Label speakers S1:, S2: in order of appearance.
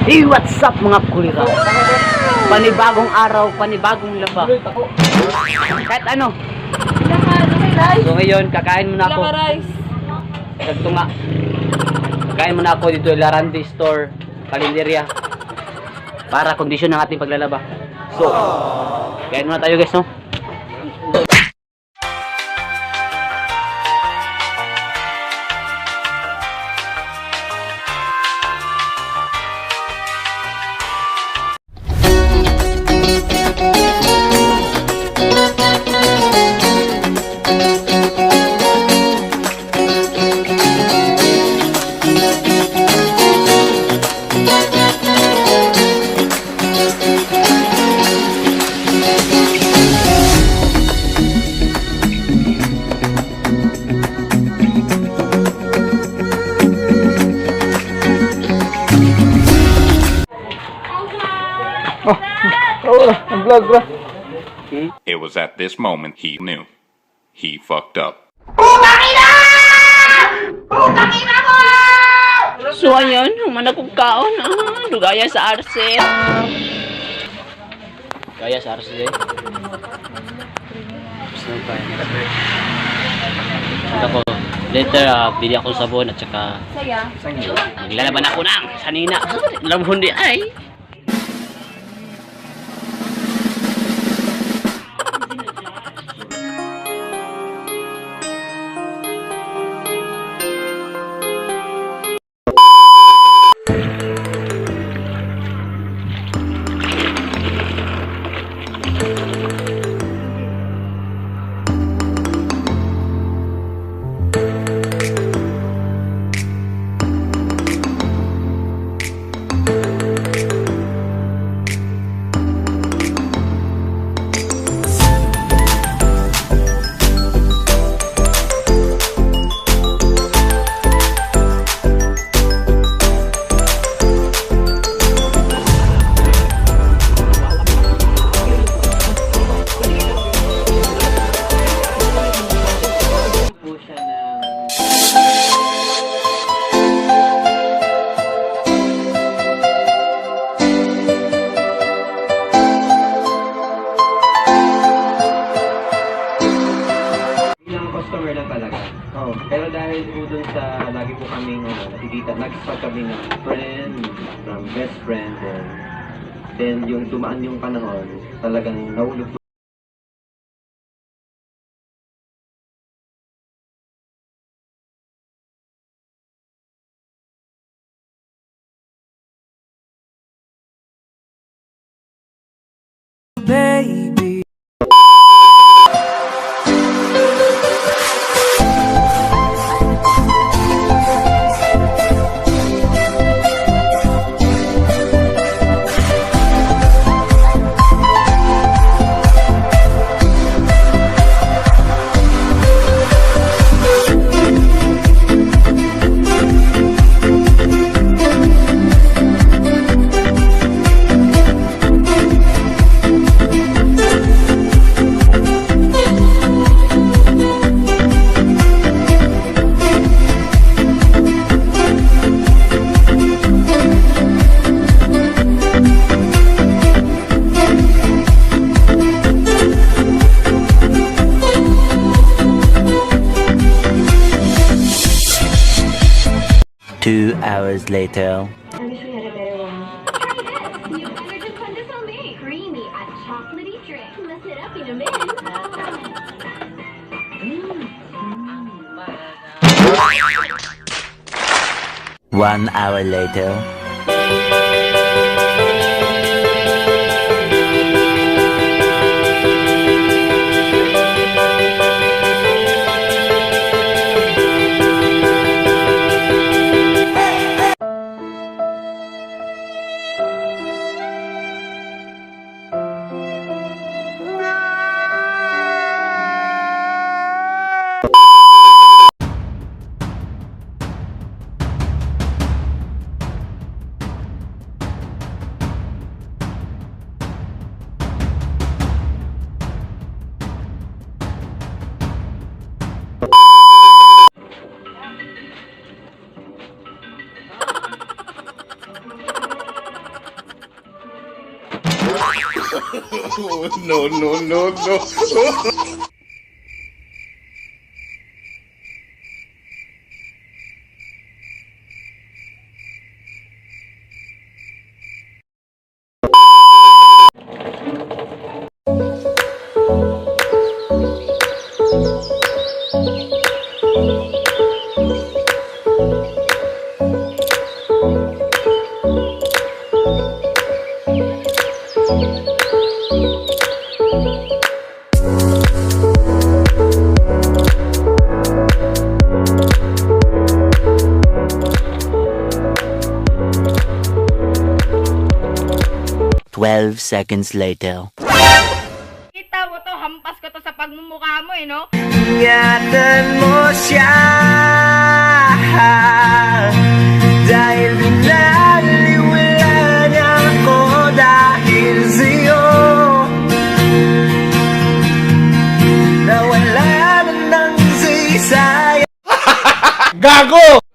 S1: Hey, what's up mga kulira? Panibagong araw, panibagong laba. Kahit ano. So ngayon, kakain muna ako. Ito nga. Kakain muna ako dito sa Larandi Store, Kalenderya. Para kondisyon ng ating paglalaba. So, kain muna tayo guys, no?
S2: It was at this moment he knew. He fucked up.
S1: So ayun, humana kong kaon. Dugaya sa arse. Gaya sa arse. Ako, later, bili ako sabon at saka naglalaban ako ng sanina. Labhonon di ay.
S3: Customer lang talaga. Oh. Pero dahil po dun sa lagi po kaming nakikita, nag-start kami ng friend, from best friend, then yung dumaan yung panahon, talagang nahulog po.
S4: Baby.
S5: Two hours later.
S6: I wish we had a better one. Try this! New energy blend on me. Creamy and chocolatey drink. Mess it up in a minute.
S5: 1 hour later.
S2: No, no, no, no.
S5: 12 seconds later.
S4: Kita mo to, hampas ko to sa pagmumukha mo no?
S7: Ingatan mo siya dahil binaliwala niya ako dahil sa'yo nawala na ng saysay.
S8: Gago!